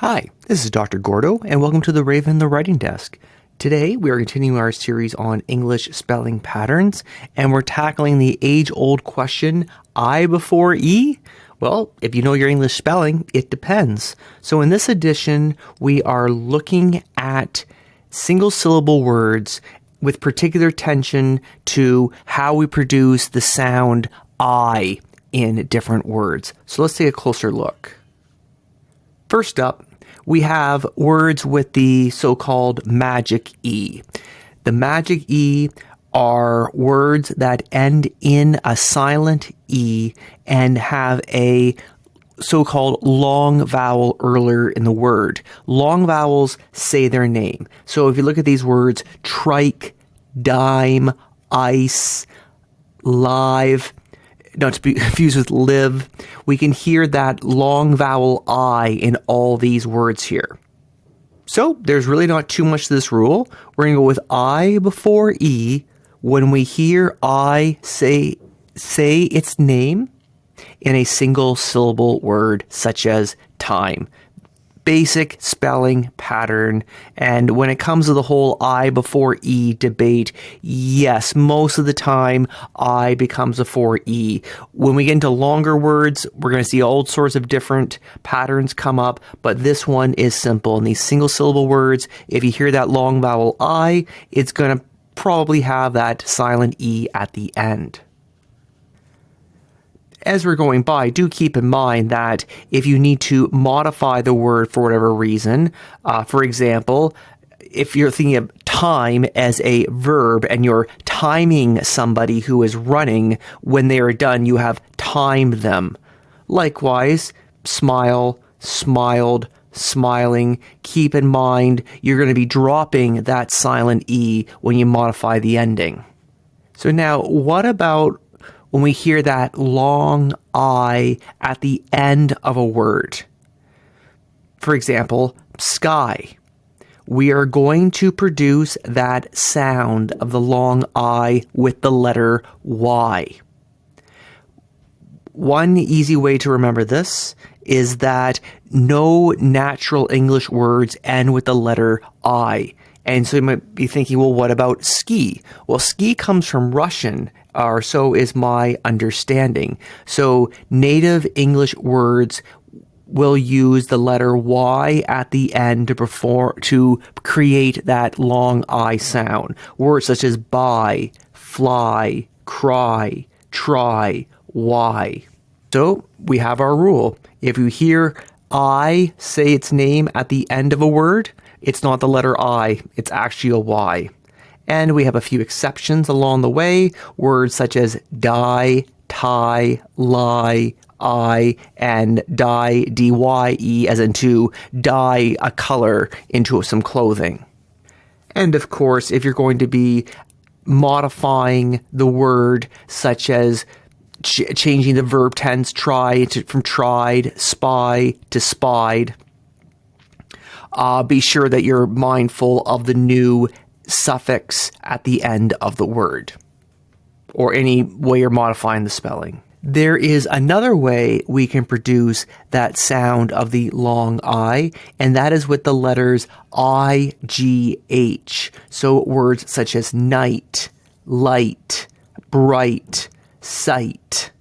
Hi, this is Dr. Gordo, and welcome to the Raven the Writing Desk. Today, we are continuing our series on English spelling patterns, and we're tackling the age-old question, I before E? Well, if you know your English spelling, it depends. So in this edition, we are looking at single-syllable words with particular attention to how we produce the sound I in different words. So let's take a closer look. First up, we have words with the so-called magic E. The magic E are words that end in a silent E and have a so-called long vowel earlier in the word. Long vowels say their name. So if you look at these words, trike, dime, ice, live, not to be confused with live, we can hear that long vowel I in all these words here. So there's really not too much to this rule. We're going to go with I before E when we hear I say its name in a single syllable word such as time. Basic spelling pattern. And when it comes to the whole I before E debate, yes, most of the time I becomes before E. When we get into longer words, we're going to see all sorts of different patterns come up, but this one is simple. In these single syllable words, if you hear that long vowel I, it's going to probably have that silent E at the end. As we're going by, do keep in mind that if you need to modify the word for whatever reason, for example, if you're thinking of time as a verb and you're timing somebody who is running, when they are done, you have timed them. Likewise, smile, smiled, smiling. Keep in mind, you're going to be dropping that silent E when you modify the ending. So now, what about when we hear that long I at the end of a word? For example, sky. We are going to produce that sound of the long I with the letter Y. One easy way to remember this is that no natural English words end with the letter I. And so you might be thinking, well, what about ski? Well, ski comes from Russian, or so is my understanding. So native English words will use the letter Y at the end to create that long I sound. Words such as buy, fly, cry, try, Y. So we have our rule. If you hear I say its name at the end of a word, it's not the letter I, it's actually a Y. And we have a few exceptions along the way, words such as dye, tie, lie, I, and dye, D-Y-E, as in to dye a color into some clothing. And of course, if you're going to be modifying the word, such as changing the verb tense from tried, spy to spied, be sure that you're mindful of the new suffix at the end of the word, or any way you're modifying the spelling. There is another way we can produce that sound of the long I, and that is with the letters I-G-H. So words such as night, light, bright, sight.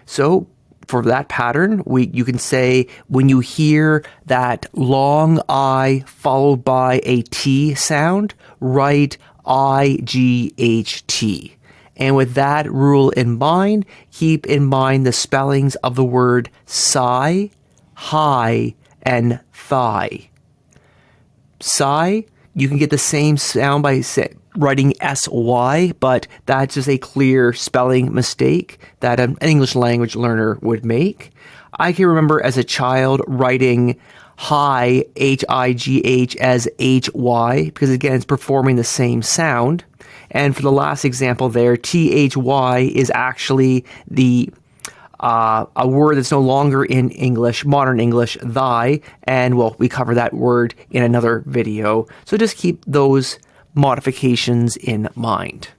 So for that pattern, you can say when you hear that long I followed by a T sound, write I-G-H-T. And with that rule in mind, keep in mind the spellings of the word sigh, high, and thigh. Sigh, you can get the same sound by writing S-Y, but that's just a clear spelling mistake that an English language learner would make. I can remember as a child writing high, H-I-G-H, as H-Y, because again, it's performing the same sound. And for the last example there, T-H-Y is actually a word that's no longer in English, modern English, thy, and well, we cover that word in another video. So just keep those modifications in mind.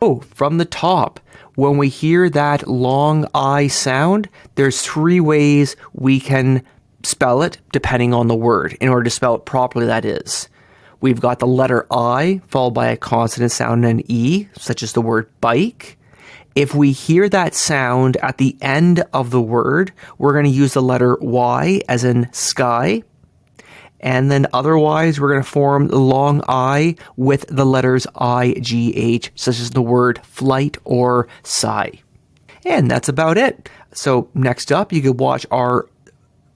Oh, from the top, when we hear that long I sound, there's three ways we can spell it depending on the word, in order to spell it properly, that is. We've got the letter I followed by a consonant sound and an E, such as the word bike. If we hear that sound at the end of the word, we're going to use the letter Y as in sky. And then otherwise, we're going to form the long I with the letters IGH, such as the word flight or sigh. And that's about it. So next up, you could watch our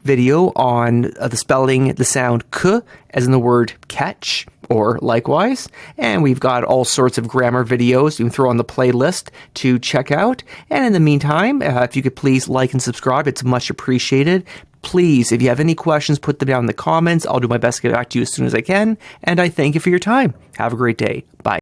video on the spelling, the sound K, as in the word catch, or likewise. And we've got all sorts of grammar videos you can throw on the playlist to check out. And in the meantime, if you could please like and subscribe, it's much appreciated. Please, if you have any questions, put them down in the comments. I'll do my best to get back to you as soon as I can. And I thank you for your time. Have a great day. Bye.